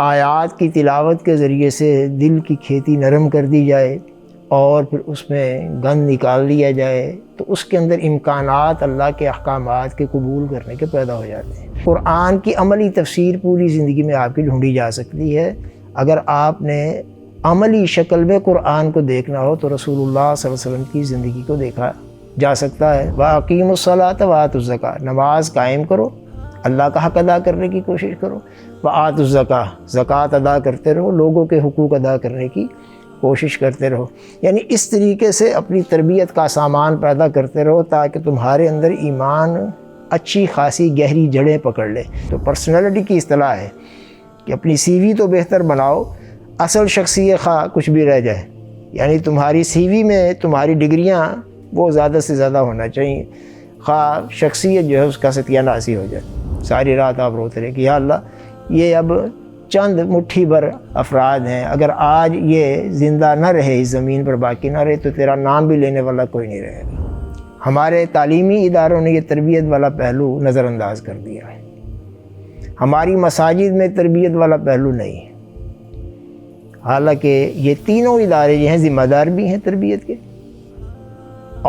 آیات کی تلاوت کے ذریعے سے دل کی کھیتی نرم کر دی جائے اور پھر اس میں گند نکال لیا جائے تو اس کے اندر امکانات اللہ کے احکامات کے قبول کرنے کے پیدا ہو جاتے ہیں۔ قرآن کی عملی تفسیر پوری زندگی میں آپ کی ڈھونڈی جا سکتی ہے۔ اگر آپ نے عملی شکل میں قرآن کو دیکھنا ہو تو رسول اللہ صلی اللہ علیہ وسلم کی زندگی کو دیکھا جا سکتا ہے۔ وَأَقِيمُوا الصَّلَاةَ وَآتُوا الزَّكَاةَ، نماز قائم کرو، اللہ کا حق ادا کرنے کی کوشش کرو۔ وَآتُوا الزَّكَاةَ، زکوٰۃ ادا کرتے رہو، لوگوں کے حقوق ادا کرنے کی کوشش کرتے رہو۔ یعنی اس طریقے سے اپنی تربیت کا سامان پیدا کرتے رہو تاکہ تمہارے اندر ایمان اچھی خاصی گہری جڑیں پکڑ لے۔ تو پرسنالٹی کی اصطلاح ہے کہ اپنی سی وی تو بہتر بناؤ، اصل شخصیت خواہ کچھ بھی رہ جائے، یعنی تمہاری سی وی میں تمہاری ڈگریاں وہ زیادہ سے زیادہ ہونا چاہیے، خواہ شخصیت جو ہے اس کا ستیہ ناسی ہو جائے۔ ساری رات آپ روتے رہے کہ یا اللہ یہ اب چند مٹھی بھر افراد ہیں، اگر آج یہ زندہ نہ رہے، اس زمین پر باقی نہ رہے تو تیرا نام بھی لینے والا کوئی نہیں رہے گا۔ ہمارے تعلیمی اداروں نے یہ تربیت والا پہلو نظر انداز کر دیا ہے۔ ہماری مساجد میں تربیت والا پہلو نہیں ہے، حالانکہ یہ تینوں ادارے جو ہیں ذمہ دار بھی ہیں تربیت کے،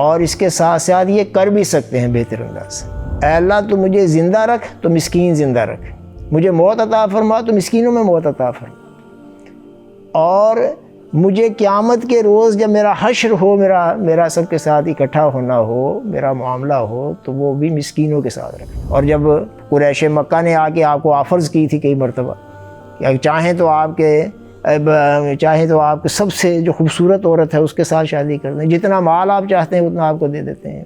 اور اس کے ساتھ ساتھ یہ کر بھی سکتے ہیں بہتر انداز سے۔ اے اللہ تو مجھے زندہ رکھ تو مسکین زندہ رکھ، مجھے موت عطا فرما تو مسکینوں میں موت عطا فرما، اور مجھے قیامت کے روز جب میرا حشر ہو، میرا سب کے ساتھ اکٹھا ہونا ہو، میرا معاملہ ہو تو وہ بھی مسکینوں کے ساتھ رکھ۔ اور جب قریش مکہ نے آ کے آپ کو آفرز کی تھی کئی مرتبہ کہ چاہیں تو آپ کے سب سے جو خوبصورت عورت ہے اس کے ساتھ شادی کر دیں، جتنا مال آپ چاہتے ہیں اتنا آپ کو دے دیتے ہیں،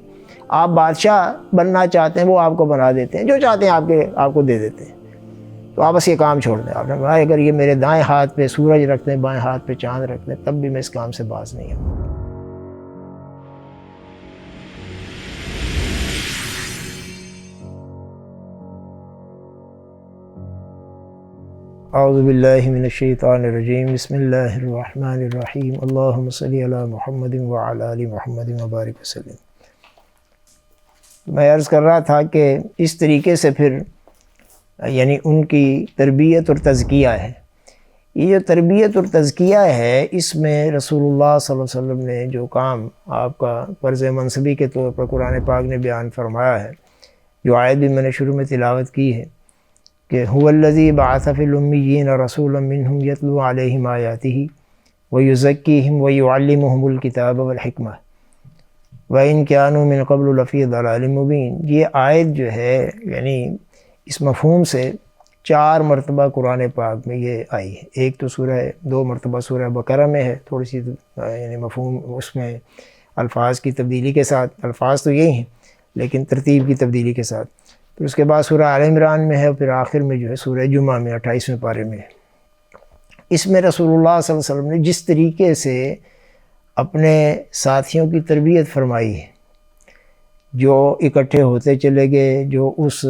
آپ بادشاہ بننا چاہتے ہیں وہ آپ کو بنا دیتے ہیں، جو چاہتے ہیں آپ کو دے دیتے ہیں، تو آپ بس یہ کام چھوڑ دیں۔ آپ نے کہا اگر یہ میرے دائیں ہاتھ پہ سورج رکھ دیں، بائیں ہاتھ پہ چاند رکھ دیں، تب بھی میں اس کام سے باز نہیں ہوں۔ اعوذ باللہ من الشیطان الرجیم، بسم اللہ الرحمن الرحیم، اللہم صلی علی محمد وعلی آل محمد وبارک وسلم۔ میں عرض کر رہا تھا کہ اس طریقے سے پھر یعنی ان کی تربیت اور تزکیہ ہے۔ یہ جو تربیت اور تزکیہ ہے اس میں رسول اللہ صلی اللہ علیہ وسلم نے جو کام آپ کا فرض منصبی کے طور پر قرآن پاک نے بیان فرمایا ہے، جو آیت بھی میں نے شروع میں تلاوت کی ہے کہ هو الذی بعث فی الامیین رسولا منہم یتلو علیہم آیاتہ ویزکیہم ویعلمہم الکتاب والحکمہ وَإِن كَانُوا مِن قَبْلُ لَفِي ضَلَالٍ مُبِينٍ۔ یہ آیت جو ہے یعنی اس مفہوم سے 4 مرتبہ قرآن پاک میں یہ آئی ہے۔ ایک تو 2 مرتبہ سورہ بقرہ میں ہے، تھوڑی سی یعنی مفہوم اس میں الفاظ کی تبدیلی کے ساتھ، الفاظ تو یہی ہیں لیکن ترتیب کی تبدیلی کے ساتھ، پھر اس کے بعد سورہ آل عمران میں ہے، پھر آخر میں جو ہے سورہ جمعہ میں 28ویں پارے میں ہے۔ اس میں رسول اللہ صلی اللہ علیہ وسلم نے جس طریقے سے اپنے ساتھیوں کی تربیت فرمائی ہے، جو اکٹھے ہوتے چلے گئے، جو اس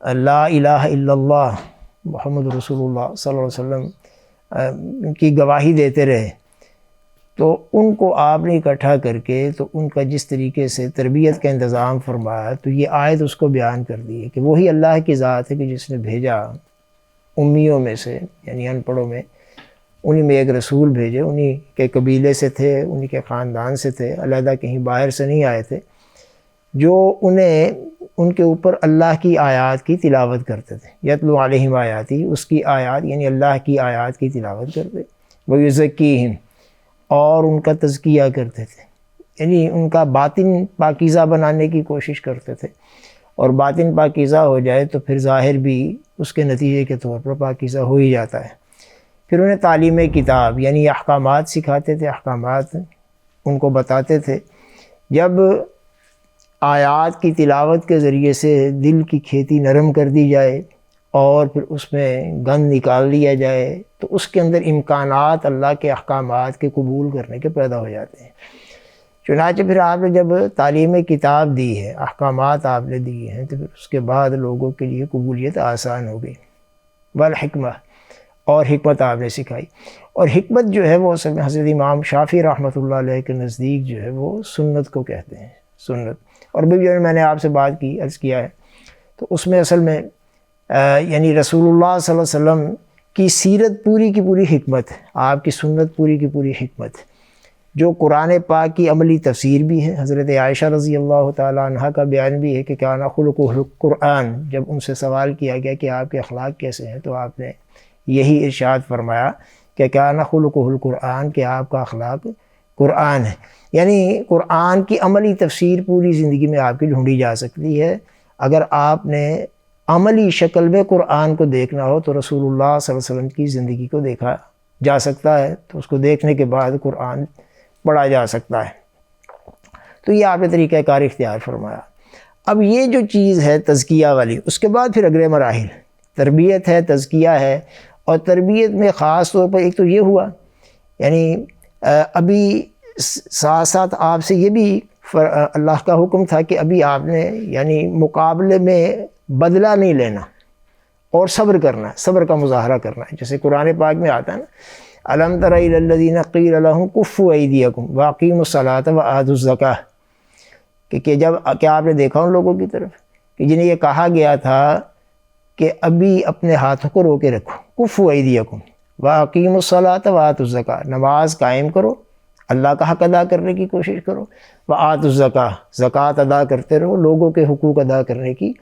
لا الہ الا اللہ محمد رسول اللہ صلی اللہ علیہ وسلم کی گواہی دیتے رہے، تو ان کو آپ نے اکٹھا کر کے تو ان کا جس طریقے سے تربیت کا انتظام فرمایا، تو یہ آیت اس کو بیان کر دی ہے کہ وہی اللہ کی ذات ہے کہ جس نے بھیجا امیوں میں سے یعنی ان پڑھوں میں، انہی میں ایک رسول بھیجے، انہی کے قبیلے سے تھے، انہی کے خاندان سے تھے، علیحدہ کہیں باہر سے نہیں آئے تھے، جو ان کے اوپر اللہ کی آیات کی تلاوت کرتے تھے۔ یتلو علیہم آیاتی، اس کی آیات یعنی اللہ کی آیات کی تلاوت کرتے، ویزکیہم، اور ان کا تزکیہ کرتے تھے، یعنی ان کا باطن پاکیزہ بنانے کی کوشش کرتے تھے، اور باطن پاکیزہ ہو جائے تو پھر ظاہر بھی اس کے نتیجے کے طور پر پاکیزہ ہو ہی جاتا ہے۔ پھر انہیں تعلیم کتاب یعنی احکامات سکھاتے تھے، احکامات ان کو بتاتے تھے۔ جب آیات کی تلاوت کے ذریعے سے دل کی کھیتی نرم کر دی جائے اور پھر اس میں گند نکال لیا جائے تو اس کے اندر امکانات اللہ کے احکامات کے قبول کرنے کے پیدا ہو جاتے ہیں۔ چنانچہ پھر آپ نے جب تعلیم کتاب دی ہے، احکامات آپ نے دیے ہیں، تو پھر اس کے بعد لوگوں کے لیے قبولیت آسان ہو گئی۔ والحکمہ، اور حکمت آپ نے سکھائی، اور حکمت جو ہے وہ اصل میں حضرت امام شافعی رحمۃ اللہ علیہ کے نزدیک جو ہے وہ سنت کو کہتے ہیں، سنت۔ اور بھی جو میں نے آپ سے بات کی، عرض کیا ہے، تو اس میں اصل میں یعنی رسول اللہ صلی اللہ علیہ وسلم کی سیرت پوری کی پوری حکمت، آپ کی سنت پوری کی پوری حکمت، جو قرآن پاک کی عملی تفسیر بھی ہے۔ حضرت عائشہ رضی اللہ تعالیٰ عنہ کا بیان بھی ہے کہ کانا خلقہ القرآن، جب ان سے سوال کیا گیا کہ آپ کے اخلاق کیسے ہیں تو آپ نے یہی ارشاد فرمایا کہ کانا خلقہ القرآن، کہ آپ کا اخلاق قرآن ہے۔ یعنی قرآن کی عملی تفسیر پوری زندگی میں آپ کی ڈھونڈی جا سکتی ہے۔ اگر آپ نے عملی شکل میں قرآن کو دیکھنا ہو تو رسول اللہ صلی اللہ علیہ وسلم کی زندگی کو دیکھا جا سکتا ہے، تو اس کو دیکھنے کے بعد قرآن پڑھا جا سکتا ہے۔ تو یہ آپ نے طریقہ کار اختیار فرمایا۔ اب یہ جو چیز ہے تزکیہ والی، اس کے بعد پھر اگلے مراحل تربیت ہے، تزکیہ ہے، اور تربیت میں خاص طور پر ایک تو یہ ہوا، یعنی ابھی ساتھ ساتھ آپ سے یہ بھی اللہ کا حکم تھا کہ ابھی آپ نے یعنی مقابلے میں بدلہ نہیں لینا اور صبر کرنا ہے، صبر کا مظاہرہ کرنا ہے۔ جیسے قرآن پاک میں آتا ہے نا، الم تر الی الذین قیل لهم کفوا ایدیکم واقیموا الصلاۃ وآتوا الزکاۃ، کہ جب کیا آپ نے دیکھا ان لوگوں کی طرف کہ جنہیں یہ کہا گیا تھا کہ ابھی اپنے ہاتھوں کو روکے رکھو، کفوا ایدیکم واقیموا الصلاۃ وآتوا الزکاۃ، نماز قائم کرو، اللہ کا حق ادا کرنے کی کوشش کرو، وآتوا الزکاۃ، زکوٰۃ ادا کرتے رہو، لوگوں کے حقوق ادا کرنے کی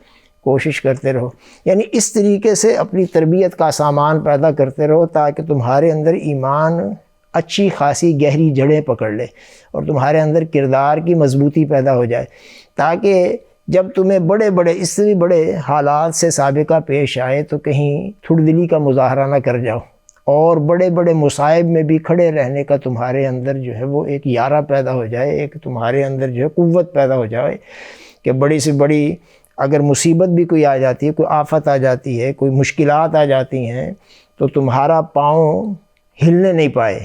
کوشش کرتے رہو۔ یعنی اس طریقے سے اپنی تربیت کا سامان پیدا کرتے رہو تاکہ تمہارے اندر ایمان اچھی خاصی گہری جڑیں پکڑ لے اور تمہارے اندر کردار کی مضبوطی پیدا ہو جائے، تاکہ جب تمہیں بڑے بڑے اس سے بھی بڑے حالات سے سابقہ پیش آئے تو کہیں تھوڑ دلی کا مظاہرہ نہ کر جاؤ، اور بڑے بڑے مصائب میں بھی کھڑے رہنے کا تمہارے اندر جو ہے وہ ایک یارہ پیدا ہو جائے، ایک تمہارے اندر جو ہے قوت پیدا ہو جائے کہ بڑی سے بڑی اگر مصیبت بھی کوئی آ جاتی ہے، کوئی آفت آ جاتی ہے، کوئی مشکلات آ جاتی ہیں تو تمہارا پاؤں ہلنے نہیں پائے،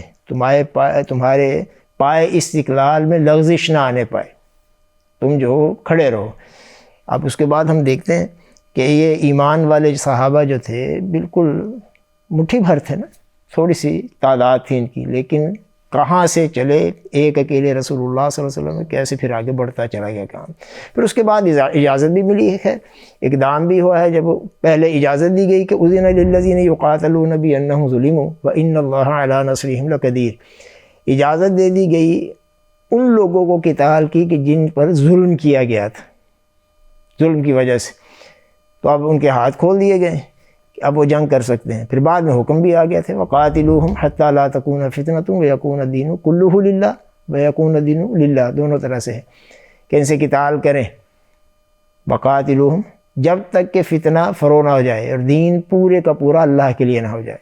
تمہارے پائے استقلال میں لغزش نہ آنے پائے، تم جو کھڑے رہو۔ اب اس کے بعد ہم دیکھتے ہیں کہ یہ ایمان والے صحابہ جو تھے بالکل مٹھی بھر تھے نا، تھوڑی سی تعداد تھی ان کی، لیکن کہاں سے چلے ایک اکیلے رسول اللہ صلی اللہ علیہ وسلم کیسے پھر آگے بڑھتا چلا گیا کام۔ پھر اس کے بعد اجازت بھی ملی ہے، خیر اقدام بھی ہوا ہے۔ جب پہلے اجازت دی گئی کہ اذن للذین یقاتلون بانہم ظلموا وان اللہ علی نصرہم لقدیر، اجازت دے دی گئی ان لوگوں کو قتال کی کہ جن پر ظلم کیا گیا تھا، ظلم کی وجہ سے، تو اب ان کے ہاتھ کھول دیے گئے، اب وہ جنگ کر سکتے ہیں۔ پھر بعد میں حکم بھی آ گیا تھے وَقَاتِلُوهُمْ حَتَّى لَا تَكُونَ فِتْنَةٌ وَيَكُونَ الدِّينُ كُلُّهُ لِلَّهِ وَيَكُونَ الدِّينُ لِلَّهِ، دونوں طرح سے ہے کہ ان سے قتال کریں، وَقَاتِلُوهُمْ، جب تک کہ فتنہ فرو نہ ہو جائے اور دین پورے کا پورا اللہ کے لیے نہ ہو جائے۔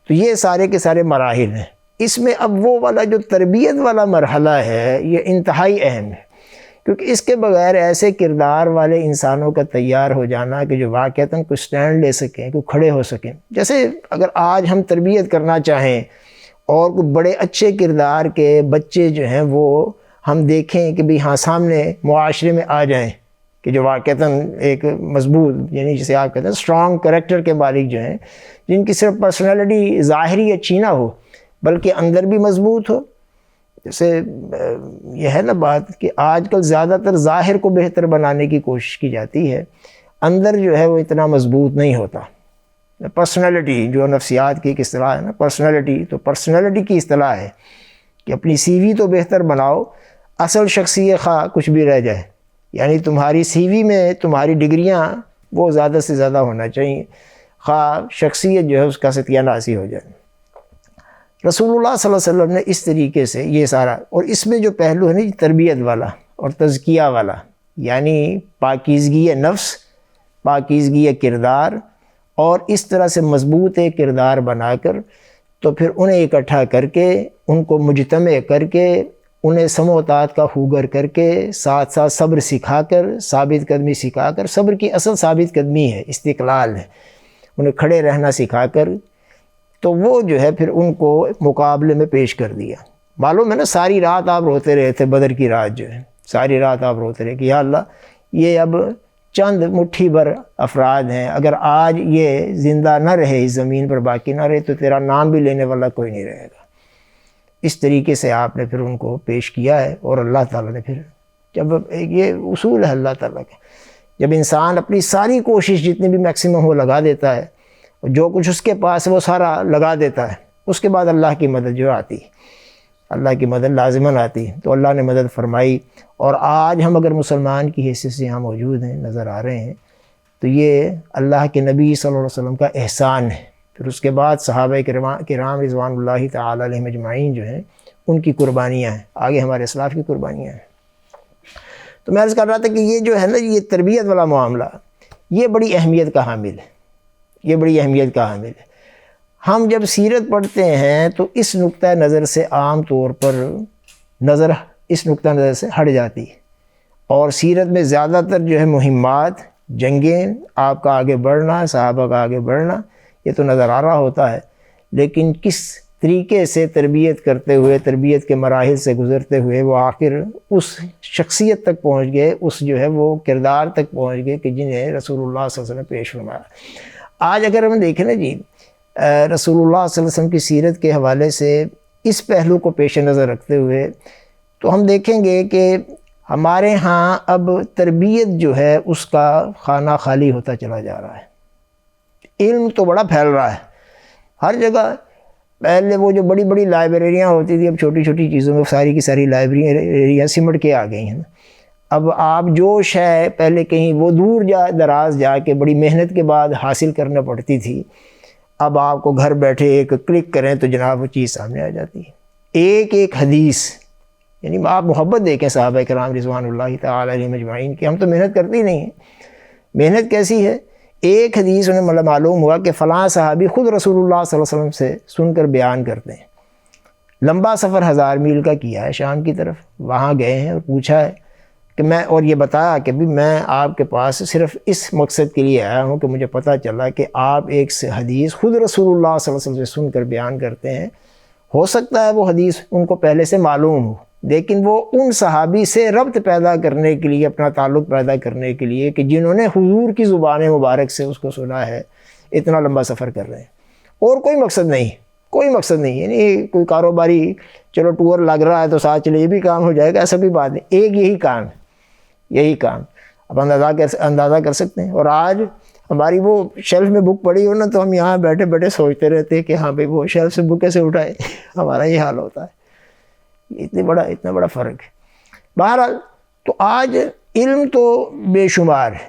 تو یہ سارے کے سارے مراحل ہیں۔ اس میں اب وہ والا جو تربیت والا مرحلہ ہے یہ انتہائی اہم ہے، کیونکہ اس کے بغیر ایسے کردار والے انسانوں کا تیار ہو جانا کہ جو واقعتاً کوئی سٹینڈ لے سکیں، کوئی کھڑے ہو سکیں۔ جیسے اگر آج ہم تربیت کرنا چاہیں اور کوئی بڑے اچھے کردار کے بچے جو ہیں وہ ہم دیکھیں کہ بھی ہاں سامنے معاشرے میں آ جائیں، کہ جو واقعتاً ایک مضبوط، یعنی جسے آپ کہتے ہیں اسٹرانگ کریکٹر کے مالک جو ہیں، جن کی صرف پرسنالٹی ظاہری اچھی نہ ہو بلکہ اندر بھی مضبوط ہو۔ جیسے یہ ہے نا بات کہ آج کل زیادہ تر ظاہر کو بہتر بنانے کی کوشش کی جاتی ہے، اندر جو ہے وہ اتنا مضبوط نہیں ہوتا۔ پرسنالٹی جو نفسیات کی ایک اصطلاح ہے نا، پرسنالٹی، تو پرسنالٹی کی اصطلاح ہے کہ اپنی سی وی تو بہتر بناؤ، اصل شخصیت خواہ کچھ بھی رہ جائے، یعنی تمہاری سی وی میں تمہاری ڈگریاں وہ زیادہ سے زیادہ ہونا چاہیے، خواہ شخصیت جو ہے اس کا ستیہ ناسی ہو جائے۔ رسول اللہ صلی اللہ علیہ وسلم نے اس طریقے سے یہ سارا، اور اس میں جو پہلو ہے نا تربیت والا اور تزکیہ والا، یعنی پاکیزگی نفس، پاکیزگی کردار، اور اس طرح سے مضبوط کردار بنا کر تو پھر انہیں اکٹھا کر کے ان کو مجتمع کر کے انہیں سمع و طاعت کا خوگر کر کے ساتھ ساتھ صبر سکھا کر، ثابت قدمی سکھا کر، صبر کی اصل ثابت قدمی ہے، استقلال ہے، انہیں کھڑے رہنا سکھا کر، تو وہ جو ہے پھر ان کو مقابلے میں پیش کر دیا۔ معلوم ہے نا ساری رات آپ روتے رہے تھے، بدر کی رات جو ہے ساری رات آپ روتے رہے کہ یا اللہ یہ اب چند مٹھی بھر افراد ہیں، اگر آج یہ زندہ نہ رہے، اس زمین پر باقی نہ رہے تو تیرا نام بھی لینے والا کوئی نہیں رہے گا۔ اس طریقے سے آپ نے پھر ان کو پیش کیا ہے، اور اللہ تعالیٰ نے پھر، جب یہ اصول ہے اللہ تعالیٰ کا، جب انسان اپنی ساری کوشش جتنی بھی میکسیمم وہ لگا دیتا ہے جو کچھ اس کے پاس ہے وہ سارا لگا دیتا ہے، اس کے بعد اللہ کی مدد جو آتی ہے، اللہ کی مدد لازماً آتی ہے۔ تو اللہ نے مدد فرمائی، اور آج ہم اگر مسلمان کی حیثیت سے یہاں موجود ہیں، نظر آ رہے ہیں، تو یہ اللہ کے نبی صلی اللہ علیہ وسلم کا احسان ہے۔ پھر اس کے بعد صحابہ کرام رضوان اللہ تعالی علیہم اجمعین جو ہیں ان کی قربانیاں ہیں، آگے ہمارے اسلاف کی قربانیاں ہیں۔ تو میں عرض کر رہا تھا کہ یہ جو ہے نا، یہ تربیت والا معاملہ یہ بڑی اہمیت کا حامل ہے، یہ بڑی اہمیت کا حامل ہے۔ ہم جب سیرت پڑھتے ہیں تو اس نقطہ نظر سے عام طور پر نظر اس نقطہ نظر سے ہٹ جاتی ہے، اور سیرت میں زیادہ تر جو ہے مہمات، جنگیں، آپ کا آگے بڑھنا، صحابہ کا آگے بڑھنا، یہ تو نظر آ رہا ہوتا ہے، لیکن کس طریقے سے تربیت کرتے ہوئے، تربیت کے مراحل سے گزرتے ہوئے وہ آخر اس شخصیت تک پہنچ گئے، اس جو ہے وہ کردار تک پہنچ گئے کہ جنہیں رسول اللہ صلی اللہ علیہ وسلم نے پیش فرمایا۔ آج اگر ہم دیکھیں نا جی، رسول اللہ صلی اللہ علیہ وسلم کی سیرت کے حوالے سے اس پہلو کو پیش نظر رکھتے ہوئے تو ہم دیکھیں گے کہ ہمارے ہاں اب تربیت جو ہے اس کا خانہ خالی ہوتا چلا جا رہا ہے۔ علم تو بڑا پھیل رہا ہے ہر جگہ، پہلے وہ جو بڑی بڑی لائبریریاں ہوتی تھی، اب چھوٹی چھوٹی چیزوں میں ساری کی ساری لائبریریاں سمٹ کے آ گئی ہیں نا۔ اب آپ جو شے پہلے کہیں وہ دور دراز جا کے بڑی محنت کے بعد حاصل کرنا پڑتی تھی، اب آپ کو گھر بیٹھے ایک کلک کریں تو جناب وہ چیز سامنے آ جاتی ہے۔ ایک ایک حدیث، یعنی آپ محبت دیکھیں صحابہ کرام رضوان اللہ تعالی علیہم اجمعین کی، ہم تو محنت کرتے ہی نہیں ہیں۔ محنت کیسی ہے؟ ایک حدیث انہیں معلوم ہوا کہ فلاں صحابی خود رسول اللہ صلی اللہ علیہ وسلم سے سن کر بیان کرتے ہیں، لمبا سفر 1000 میل کا کیا ہے شام کی طرف، وہاں گئے ہیں اور پوچھا ہے کہ میں، اور یہ بتایا کہ بھی میں آپ کے پاس صرف اس مقصد کے لیے آیا ہوں کہ مجھے پتہ چلا کہ آپ ایک حدیث خود رسول اللہ صلی اللہ علیہ وسلم سے سن کر بیان کرتے ہیں، ہو سکتا ہے وہ حدیث ان کو پہلے سے معلوم ہو، لیکن وہ ان صحابی سے ربط پیدا کرنے کے لیے، اپنا تعلق پیدا کرنے کے لیے کہ جنہوں نے حضور کی زبان مبارک سے اس کو سنا ہے، اتنا لمبا سفر کر رہے ہیں، اور کوئی مقصد نہیں، کوئی مقصد نہیں، یعنی کوئی کاروباری چلو ٹور لگ رہا ہے تو ساتھ چلے یہ بھی کام ہو جائے گا، ایسا کوئی بات نہیں، ایک یہی کام ہے، یہی کام اب اندازہ کر سکتے ہیں۔ اور آج ہماری وہ شیلف میں بک پڑی ہو نا تو ہم یہاں بیٹھے بیٹھے سوچتے رہتے ہیں کہ ہاں بھئی وہ شیلف سے بک کیسے اٹھائے، ہمارا یہ حال ہوتا ہے، اتنا بڑا فرق ہے۔ بہرحال تو آج علم تو بے شمار ہے،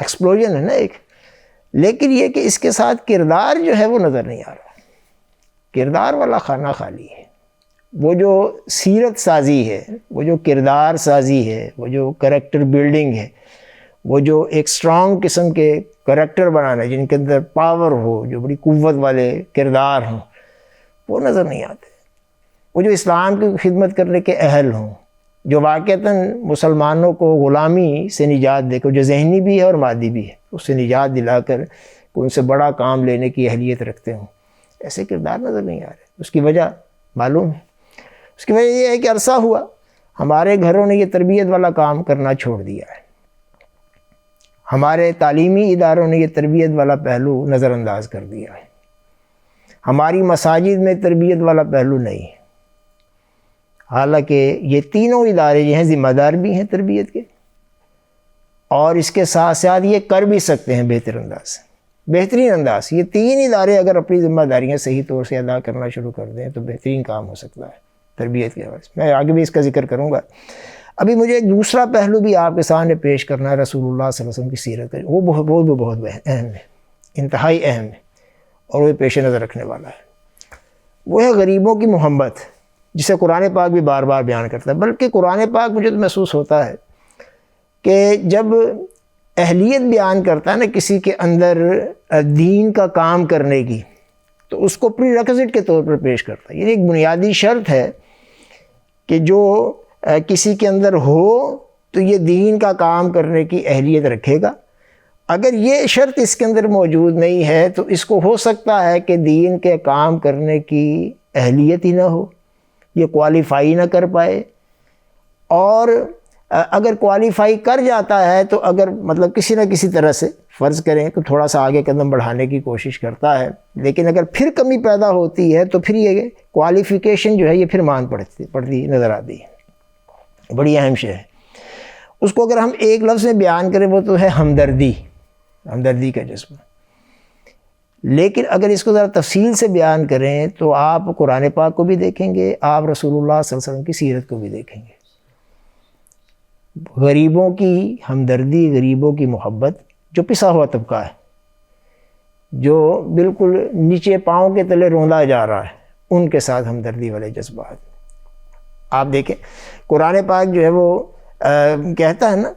ایکسپلوژن ہے نا ایک، لیکن یہ کہ اس کے ساتھ کردار جو ہے وہ نظر نہیں آ رہا، کردار والا خانہ خالی ہے۔ وہ جو سیرت سازی ہے، وہ جو کردار سازی ہے، وہ جو کریکٹر بلڈنگ ہے، وہ جو ایک اسٹرانگ قسم کے کریکٹر بنانا ہے جن کے اندر پاور ہو، جو بڑی قوت والے کردار ہوں، وہ نظر نہیں آتے۔ وہ جو اسلام کی خدمت کرنے کے اہل ہوں، جو واقعتاً مسلمانوں کو غلامی سے نجات دے کر، جو ذہنی بھی ہے اور مادی بھی ہے، اس سے نجات دلا کر ان سے بڑا کام لینے کی اہلیت رکھتے ہوں، ایسے کردار نظر نہیں آ رہے۔ اس کی وجہ معلوم ہے، اس کی وجہ یہ ہے کہ عرصہ ہوا ہمارے گھروں نے یہ تربیت والا کام کرنا چھوڑ دیا ہے، ہمارے تعلیمی اداروں نے یہ تربیت والا پہلو نظر انداز کر دیا ہے، ہماری مساجد میں تربیت والا پہلو نہیں ہے، حالانکہ یہ تینوں ادارے جو ہیں ذمہ دار بھی ہیں تربیت کے، اور اس کے ساتھ ساتھ یہ کر بھی سکتے ہیں بہترین انداز۔ یہ تین ادارے اگر اپنی ذمہ داریاں صحیح طور سے ادا کرنا شروع کر دیں تو بہترین کام ہو سکتا ہے تربیت کے حوالے سے۔ میں آگے بھی اس کا ذکر کروں گا۔ ابھی مجھے ایک دوسرا پہلو بھی آپ کے سامنے پیش کرنا ہے رسول اللہ صلی اللہ علیہ وسلم کی سیرت کا، وہ بہت اہم ہے، انتہائی اہم ہے، اور وہ پیش نظر رکھنے والا ہے۔ وہ ہے غریبوں کی محبت، جسے قرآن پاک بھی بار بار بیان کرتا ہے۔ بلکہ قرآن پاک مجھے تو محسوس ہوتا ہے کہ جب اہلیت بیان کرتا ہے نا کسی کے اندر دین کا کام کرنے کی، تو اس کو پری ریکوزٹ کے طور پر پیش کرتا ہے، یعنی ایک بنیادی شرط ہے کہ جو کسی کے اندر ہو تو یہ دین کا کام کرنے کی اہلیت رکھے گا۔ اگر یہ شرط اس کے اندر موجود نہیں ہے تو اس کو ہو سکتا ہے کہ دین کے کام کرنے کی اہلیت ہی نہ ہو، یہ کوالیفائی نہ کر پائے، اور اگر کوالیفائی کر جاتا ہے تو اگر مطلب کسی نہ کسی طرح سے فرض کریں کہ تھوڑا سا آگے قدم بڑھانے کی کوشش کرتا ہے، لیکن اگر پھر کمی پیدا ہوتی ہے تو پھر یہ کوالیفیکیشن جو ہے یہ پھر مان پڑتی نظر آتی ہے۔ بڑی اہم شے ہے۔ اس کو اگر ہم ایک لفظ میں بیان کریں وہ تو ہے ہمدردی کا جذبہ۔ لیکن اگر اس کو ذرا تفصیل سے بیان کریں تو آپ قرآن پاک کو بھی دیکھیں گے، آپ رسول اللہ صلی اللہ علیہ وسلم کی سیرت کو بھی دیکھیں گے۔ غریبوں کی ہمدردی، غریبوں کی محبت، جو پسا ہوا طبقہ ہے، جو بالکل نیچے پاؤں کے تلے روندا جا رہا ہے، ان کے ساتھ ہمدردی والے جذبات۔ آپ دیکھیں قرآن پاک جو ہے وہ کہتا ہے نا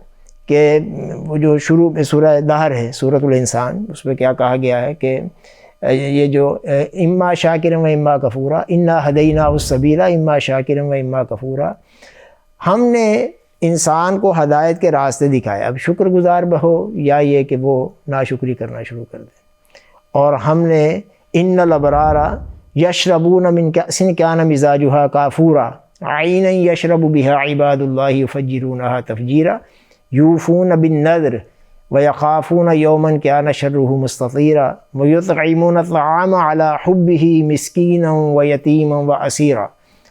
کہ وہ جو شروع میں سورہ دہر ہے، سورۃ الانسان، اس میں کیا کہا گیا ہے کہ یہ جو اما شاکرا و اما کفورا انا ہدیناہ السبیل اما شاکرا و اما کفورا، ہم نے انسان کو ہدایت کے راستے دکھائے، اب شکر گزار بہو یا یہ کہ وہ ناشکری کرنا شروع کر دیں۔ اور ہم نے ان الابرار یشربون من کأس کان مزاجها کافورا عینا یشرب بها عباد اللہ یفجرونها تفجیرا یوفون بالنذر ویخافون یوما کان شرہ مستطیرا ویطعمون الطعام علی حبہ مسکینا ویتیما واسیرا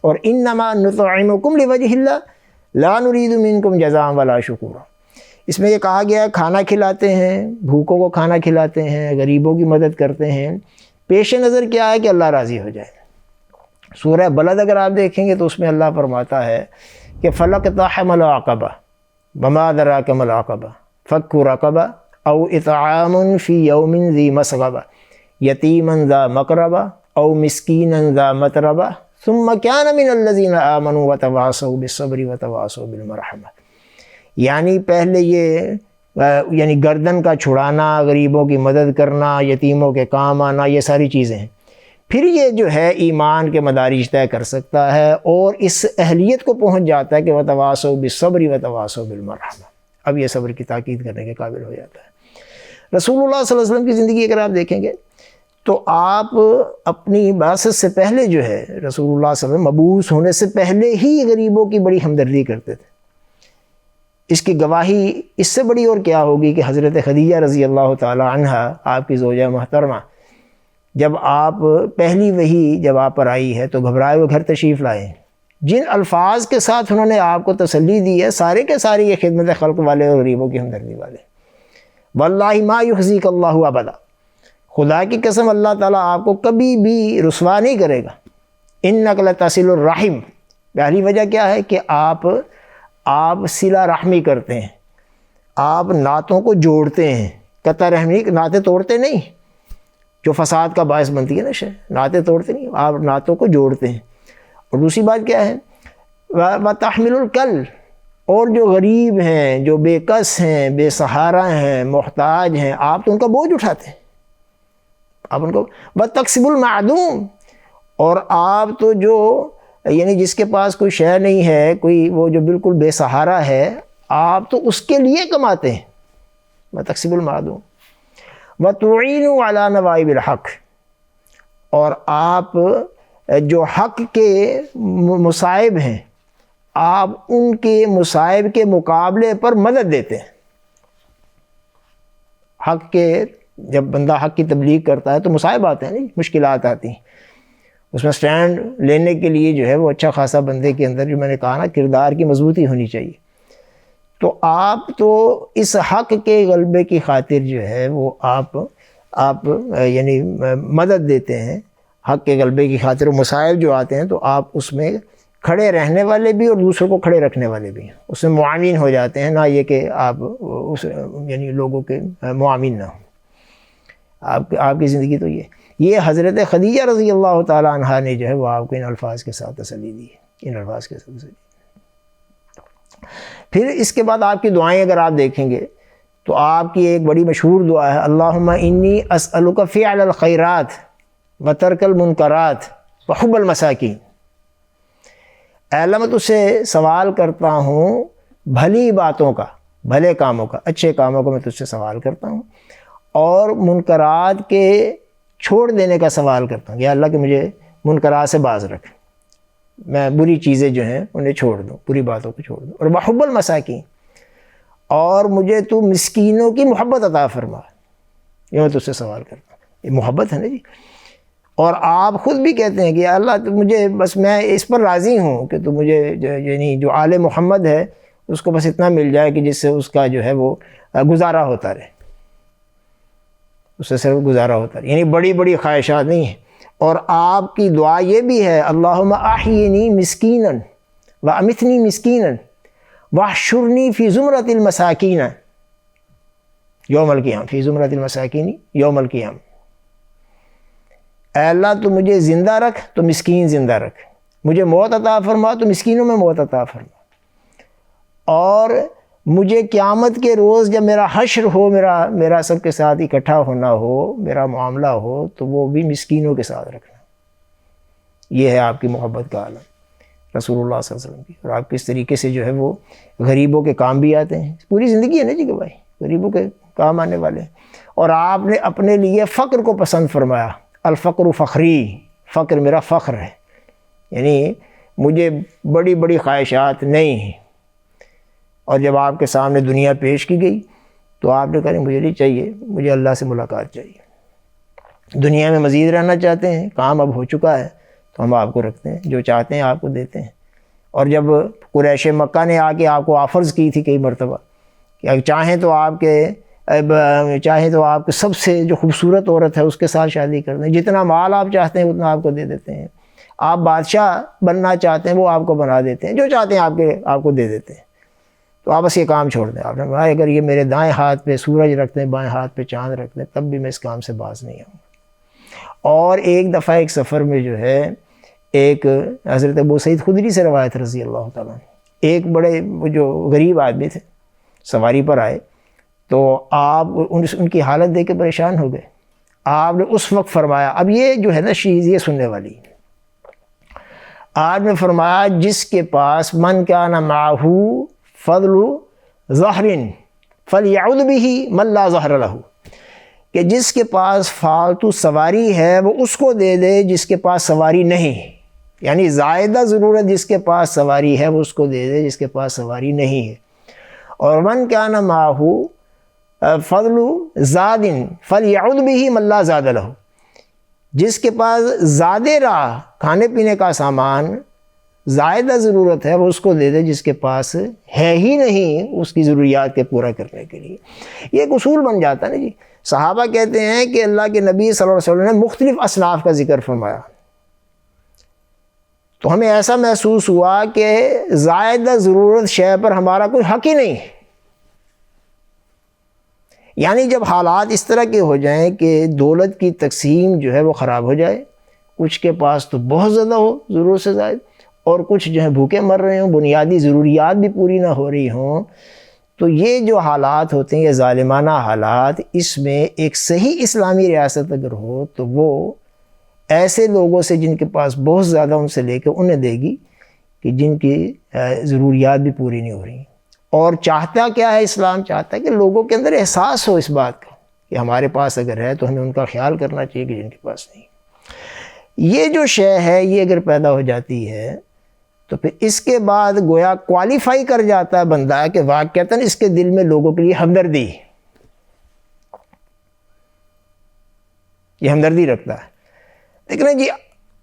اور انما نطعمکم لوجہ اللہ لا نرید منکم جزاء ولا شکورا۔ اس میں یہ کہا گیا ہے کھانا کھلاتے ہیں، بھوکوں کو کھانا کھلاتے ہیں، غریبوں کی مدد کرتے ہیں، پیش نظر کیا ہے کہ اللہ راضی ہو جائے۔ سورہ بلد اگر آپ دیکھیں گے تو اس میں اللہ فرماتا ہے کہ فلقتحم العقبہ وما ادراک ما العقبہ فک رقبہ او اطعام فی یوم ذی مسغبہ یتیما ذا مقربہ او مسکینا ذا متربہ ثم کان من الذین آمنوا وتواصوا بالصبر وتواصوا بالمرحمہ۔ یعنی پہلے یہ گردن کا چھڑانا، غریبوں کی مدد کرنا، یتیموں کے کام آنا، یہ ساری چیزیں ہیں۔ پھر یہ جو ہے ایمان کے مدارج طے کر سکتا ہے اور اس اہلیت کو پہنچ جاتا ہے کہ وتواصوا بالصبر وتواصوا بالمرحمہ، اب یہ صبر کی تاکید کرنے کے قابل ہو جاتا ہے۔ رسول اللہ صلی اللہ علیہ وسلم کی زندگی اگر آپ دیکھیں گے تو آپ اپنی بعثت سے پہلے جو ہے رسول اللہ صلی اللہ علیہ وسلم مبعوث ہونے سے پہلے ہی غریبوں کی بڑی ہمدردی کرتے تھے۔ اس کی گواہی اس سے بڑی اور کیا ہوگی کہ حضرت خدیجہ رضی اللہ تعالی عنہا، آپ کی زوجہ محترمہ، جب آپ پہلی وحی جب آپ پر آئی ہے تو گھبرائے ہوئے گھر تشریف لائے ہیں۔ جن الفاظ کے ساتھ انہوں نے آپ کو تسلی دی ہے سارے کے سارے یہ خدمت خلق والے اور غریبوں کی ہمدردی والے۔ واللہ ما یخزیک اللہ ابدا، خدا کی قسم اللہ تعالیٰ آپ کو کبھی بھی رسوا نہیں کرے گا۔ انک لتصل الرحم، پہلی وجہ کیا ہے کہ آپ صلہ رحمی کرتے ہیں، آپ نعتوں کو جوڑتے ہیں، قطع رحمی، نعتیں توڑتے نہیں، جو فساد کا باعث بنتی ہے نا نعتیں توڑتے نہیں، آپ نعتوں کو جوڑتے ہیں۔ اور دوسری بات کیا ہے وتحمل الکل، اور جو غریب ہیں، جو بے کس ہیں، بے سہارا ہیں، محتاج ہیں، آپ تو ان کا بوجھ اٹھاتے ہیں، آپ ان کو وتکسب المعدوم، اور آپ تو جو جس کے پاس کوئی شے نہیں ہے، کوئی وہ جو بالکل بے سہارا ہے، آپ تو اس کے لیے کماتے ہیں، وتکسب المعدوم وتعین علی نوائب الحق، اور آپ جو حق کے مصائب ہیں آپ ان کے مصائب کے مقابلے پر مدد دیتے ہیں۔ حق کے جب بندہ حق کی تبلیغ کرتا ہے تو مصائب آتے ہیں، نہیں مشکلات آتی ہیں، اس میں سٹینڈ لینے کے لیے جو ہے وہ اچھا خاصا بندے کے اندر، جو میں نے کہا نا، کردار کی مضبوطی ہونی چاہیے۔ تو آپ تو اس حق کے غلبے کی خاطر جو ہے وہ آپ مدد دیتے ہیں، حق کے غلبے کی خاطر مصائب جو آتے ہیں تو آپ اس میں کھڑے رہنے والے بھی اور دوسروں کو کھڑے رکھنے والے بھی ہیں، اس میں معاون ہو جاتے ہیں، نہ یہ کہ آپ اس لوگوں کے معاون نہ ہوں۔ آپ کی زندگی تو یہ حضرت خدیجہ رضی اللہ تعالی عنہا نے جو ہے وہ آپ کو ان الفاظ کے ساتھ تسلی دی ہے، ان الفاظ کے ساتھ تسلی۔ پھر اس کے بعد آپ کی دعائیں اگر آپ دیکھیں گے تو آپ کی ایک بڑی مشہور دعا ہے اللہم انی اسألک فعل الخیرات وترک المنکرات وحب المساکین، اے اللہ میں تجھ سے سوال کرتا ہوں بھلی باتوں کا، بھلے کاموں کا، اچھے کاموں کا میں تجھ سے سوال کرتا ہوں، اور منکرات کے چھوڑ دینے کا سوال کرتا ہوں، یا اللہ کہ مجھے منکرات سے باز رکھ، میں بری چیزیں جو ہیں انہیں چھوڑ دوں، بری باتوں کو چھوڑ دوں، اور وحب المساکین، اور مجھے تو مسکینوں کی محبت عطا فرما، یہ میں تجھ سے سوال کرتا ہوں۔ یہ محبت ہے نا جی۔ اور آپ خود بھی کہتے ہیں کہ یا اللہ تو مجھے بس، میں اس پر راضی ہوں کہ تو مجھے جو آل محمد ہے اس کو بس اتنا مل جائے کہ جس سے اس کا جو ہے وہ گزارا ہوتا رہے۔ اس سے صرف گزارا ہوتا ہے، یعنی بڑی بڑی خواہشات نہیں ہیں۔ اور آپ کی دعا یہ بھی ہے اللہم احیینی مسکینا وامیتنی مسکینا واحشرنی فی زمرۃ المساکین یوم القیامہ، فی زمرۃ المساکین یوم القیامہ۔ اے اللہ تو مجھے زندہ رکھ تو مسکین زندہ رکھ، مجھے موت عطا فرما تو مسکینوں میں موت عطا فرما، اور مجھے قیامت کے روز جب میرا حشر ہو، میرا سب کے ساتھ اکٹھا ہونا ہو، میرا معاملہ ہو، تو وہ بھی مسکینوں کے ساتھ رکھنا۔ یہ ہے آپ کی محبت کا عالم رسول اللہ صلی اللہ علیہ وسلم کی، اور آپ کس طریقے سے جو ہے وہ غریبوں کے کام بھی آتے ہیں، پوری زندگی ہے نا جی کہ بھائی غریبوں کے کام آنے والے ہیں۔ اور آپ نے اپنے لیے فقر کو پسند فرمایا، الفقر فخری، فقر میرا فخر ہے، یعنی مجھے بڑی بڑی خواہشات نہیں ہیں۔ اور جب آپ کے سامنے دنیا پیش کی گئی تو آپ نے کہا مجھے نہیں چاہیے، مجھے اللہ سے ملاقات چاہیے۔ دنیا میں مزید رہنا چاہتے ہیں، کام اب ہو چکا ہے تو ہم آپ کو رکھتے ہیں، جو چاہتے ہیں آپ کو دیتے ہیں۔ اور جب قریش مکہ نے آ کے آپ کو آفرز کی تھی کئی مرتبہ کہ چاہیں تو آپ کے سب سے جو خوبصورت عورت ہے اس کے ساتھ شادی کر دیں، جتنا مال آپ چاہتے ہیں اتنا آپ کو دے دیتے ہیں، آپ بادشاہ بننا چاہتے ہیں وہ آپ کو بنا دیتے ہیں، جو چاہتے ہیں آپ کو دے دیتے ہیں، تو آپ بس یہ کام چھوڑ دیں۔ آپ نے کہا اگر یہ میرے دائیں ہاتھ پہ سورج رکھ دیں، بائیں ہاتھ پہ چاند رکھ دیں، تب بھی میں اس کام سے باز نہیں آؤں گا۔ اور ایک دفعہ ایک سفر میں جو ہے ایک حضرت ابو سعید خدری سے روایت رضی اللہ تعالیٰ عنہ، ایک بڑے جو غریب آدمی تھے سواری پر آئے تو آپ ان کی حالت دیکھ کے پریشان ہو گئے۔ آپ نے اس وقت فرمایا، اب یہ جو ہے نا چیز یہ سننے والی، آپ نے فرمایا جس کے پاس من کان معہ فضل ظہر فلیعد بہ من لا ظہر لہ، کہ جس کے پاس فالتو سواری ہے وہ اس کو دے دے جس کے پاس سواری نہیں، یعنی زائدہ ضرورت جس کے پاس سواری ہے وہ اس کو دے دے جس کے پاس سواری نہیں ہے۔ اور من کان معہ فضل زاد فلیعد بہ من لا زاد لہ، جس کے پاس زیادہ راہ کھانے پینے کا سامان زائدہ ضرورت ہے وہ اس کو دے دے جس کے پاس ہے ہی نہیں اس کی ضروریات کے پورا کرنے کے لیے۔ یہ ایک اصول بن جاتا ہے نا جی۔ صحابہ کہتے ہیں کہ اللہ کے نبی صلی اللہ علیہ وسلم نے مختلف اصناف کا ذکر فرمایا تو ہمیں ایسا محسوس ہوا کہ زائدہ ضرورت شے پر ہمارا کوئی حق ہی نہیں ہے۔ یعنی جب حالات اس طرح کے ہو جائیں کہ دولت کی تقسیم جو ہے وہ خراب ہو جائے، کچھ کے پاس تو بہت زیادہ ہو ضرورت سے زائد، اور کچھ جو ہے بھوکے مر رہے ہوں، بنیادی ضروریات بھی پوری نہ ہو رہی ہوں، تو یہ جو حالات ہوتے ہیں یہ ظالمانہ حالات، اس میں ایک صحیح اسلامی ریاست اگر ہو تو وہ ایسے لوگوں سے جن کے پاس بہت زیادہ ان سے لے کے انہیں دے گی کہ جن کی ضروریات بھی پوری نہیں ہو رہی۔ اور چاہتا کیا ہے اسلام؟ چاہتا ہے کہ لوگوں کے اندر احساس ہو اس بات کا کہ ہمارے پاس اگر ہے تو ہمیں ان کا خیال کرنا چاہیے کہ جن کے پاس نہیں۔ یہ جو شے ہے یہ اگر پیدا ہو جاتی ہے تو پھر اس کے بعد گویا کوالیفائی کر جاتا ہے بندہ کہ واقعتاً اس کے دل میں لوگوں کے لیے ہمدردی، یہ ہمدردی رکھتا ہے۔ لیکن جی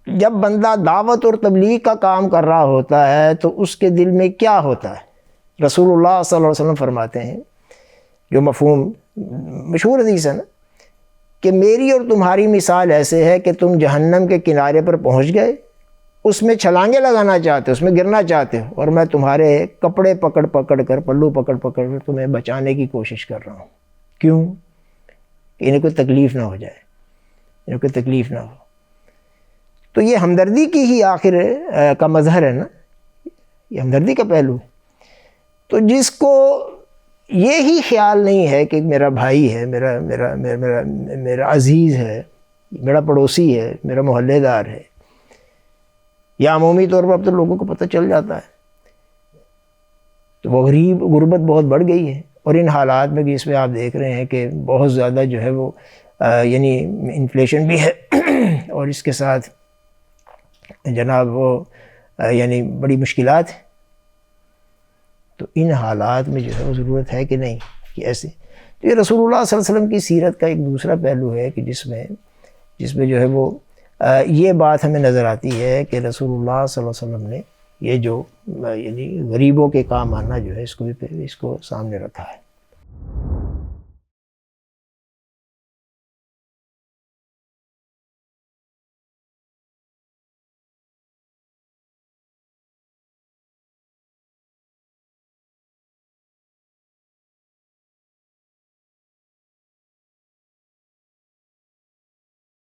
جب بندہ دعوت اور تبلیغ کا کام کر رہا ہوتا ہے تو اس کے دل میں کیا ہوتا ہے؟ رسول اللہ صلی اللہ علیہ وسلم فرماتے ہیں، جو مفہوم مشہور حدیث ہے نا، کہ میری اور تمہاری مثال ایسے ہے کہ تم جہنم کے کنارے پر پہنچ گئے، اس میں چھلانگیں لگانا چاہتے ہو، اس میں گرنا چاہتے ہو، اور میں تمہارے کپڑے پکڑ پکڑ کر، پلو پکڑ پکڑ کر تمہیں بچانے کی کوشش کر رہا ہوں۔ کیوں؟ کہ انہیں کوئی تکلیف نہ ہو جائے، انہیں کوئی تکلیف نہ ہو۔ تو یہ ہمدردی کی ہی آخر کا مظہر ہے نا، یہ ہمدردی کا پہلو ہے۔ تو جس کو یہی خیال نہیں ہے کہ میرا بھائی ہے، میرا عزیز ہے، میرا پڑوسی ہے، میرا محلے دار ہے، یا عمومی طور پر اب تو لوگوں کو پتہ چل جاتا ہے، تو وہ غربت بہت بڑھ گئی ہے۔ اور ان حالات میں بھی اس میں آپ دیکھ رہے ہیں کہ بہت زیادہ جو ہے وہ یعنی انفلیشن بھی ہے، اور اس کے ساتھ جناب وہ یعنی بڑی مشکلات ہیں۔ تو ان حالات میں جو ہے وہ ضرورت ہے کہ نہیں کہ ایسے، تو یہ رسول اللہ صلی اللہ علیہ وسلم کی سیرت کا ایک دوسرا پہلو ہے کہ جس میں جو ہے وہ یہ بات ہمیں نظر آتی ہے کہ رسول اللہ صلی اللہ علیہ وسلم نے یہ جو یعنی غریبوں کے کام آنا جو ہے اس کو سامنے رکھا ہے۔